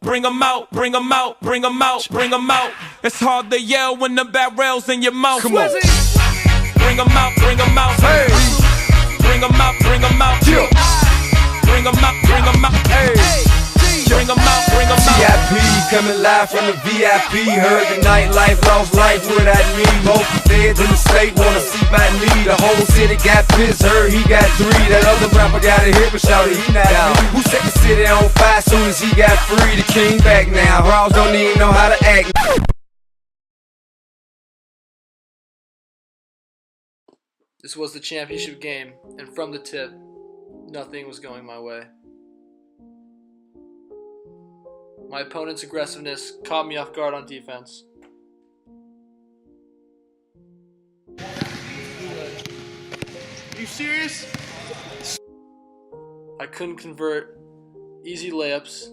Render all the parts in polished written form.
bring 'em out, bring 'em out, bring 'em out, bring 'em out. It's hard to yell when the barrel's in your mouth. Come on. Bring 'em out, bring 'em out. Hey. Bring 'em out, bring 'em out. Yeah. Bring 'em out, bring 'em out. Hey. Bring 'em out, bring 'em out. VIP, coming live from the VIP. Heard the nightlife, lost life without me. Most feds in the state wanna see my me. The whole city got pissed, heard he got 3. That other rapper got a hit, but shouted he not out. Who set the city on fire soon as he got free? The king back now, Raws don't even know how to act. This was the championship game, and from the tip, nothing was going my way. My opponent's aggressiveness caught me off guard on defense. Are you serious? I couldn't convert easy layups.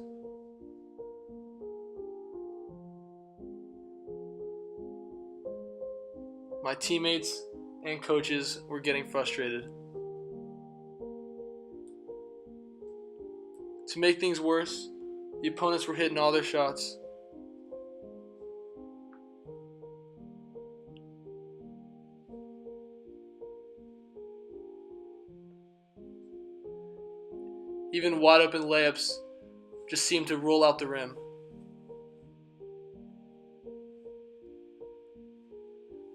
My teammates and coaches were getting frustrated. To make things worse, the opponents were hitting all their shots. Even wide open layups just seemed to roll out the rim.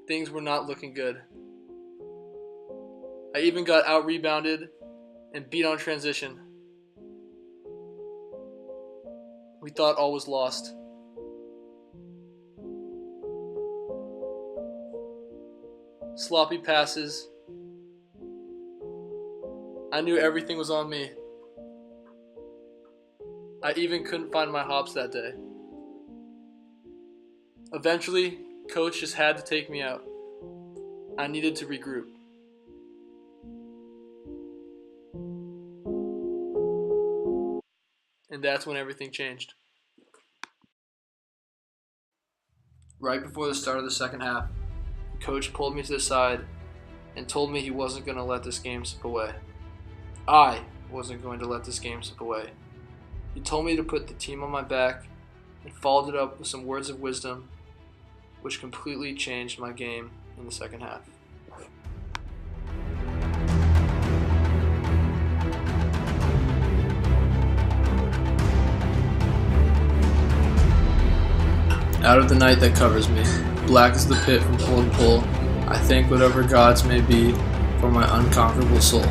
Things were not looking good. I even got out-rebounded and beat on transition. We thought all was lost. Sloppy passes. I knew everything was on me. I even couldn't find my hops that day. Eventually, coach just had to take me out. I needed to regroup. And that's when everything changed. Right before the start of the second half, coach pulled me to the side and told me he wasn't going to let this game slip away. I wasn't going to let this game slip away. He told me to put the team on my back and followed it up with some words of wisdom, which completely changed my game in the second half. Out of the night that covers me, black is the pit from pole to pole, I thank whatever gods may be for my unconquerable soul.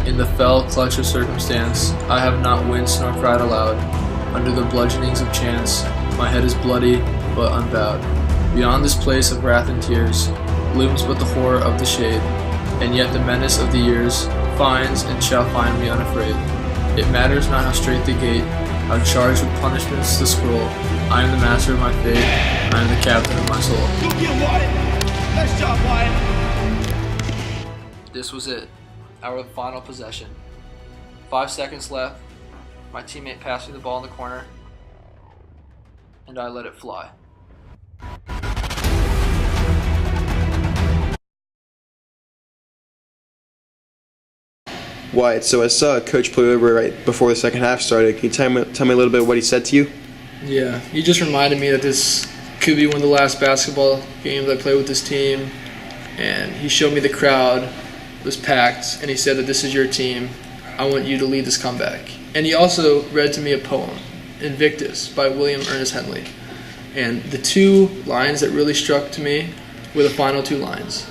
In the fell clutch of circumstance, I have not winced nor cried aloud. Under the bludgeonings of chance, my head is bloody but unbowed. Beyond this place of wrath and tears, looms but the horror of the shade, and yet the menace of the years finds and shall find me unafraid. It matters not how straight the gate, how charged with punishments the scroll. I am the master of my fate, I am the captain of my soul. Go get him, Wyatt. Nice job, Wyatt. This was it, our final possession. 5 seconds left, my teammate passed me the ball in the corner, and I let it fly. Wyatt, so I saw Coach play over right before the second half started. Can you tell me a little bit of what he said to you? Yeah, he just reminded me that this could be one of the last basketball games I play with this team, and he showed me the crowd was packed, and he said that this is your team. I want you to lead this comeback. And he also read to me a poem, Invictus, by William Ernest Henley. And the 2 lines that really struck to me were the final 2 lines.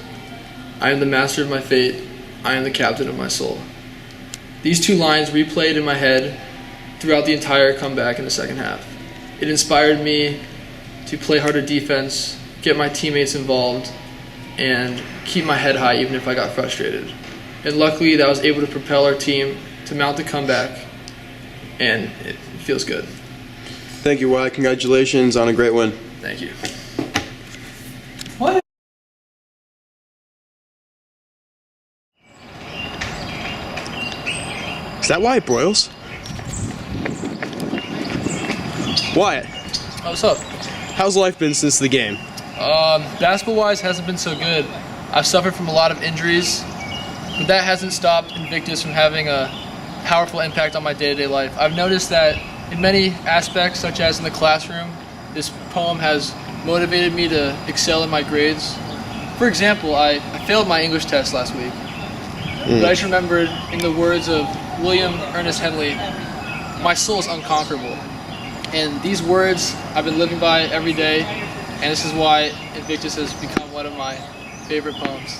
I am the master of my fate, I am the captain of my soul. These 2 lines replayed in my head throughout the entire comeback in the second half. It inspired me to play harder defense, get my teammates involved, and keep my head high even if I got frustrated. And luckily that I was able to propel our team to mount the comeback, and it feels good. Thank you, Wyatt. Congratulations on a great win. Thank you. Is that Wyatt Broyles? Wyatt, What's up? how's life been since the game? Basketball-wise, hasn't been so good. I've suffered from a lot of injuries, but that hasn't stopped Invictus from having a powerful impact on my day-to-day life. I've noticed that In many aspects, such as in the classroom, this poem has motivated me to excel in my grades. For example, I failed my English test last week, but I just remembered, in the words of William Ernest Henley, my soul is unconquerable. And these words I've been living by every day, and this is why Invictus has become one of my favorite poems.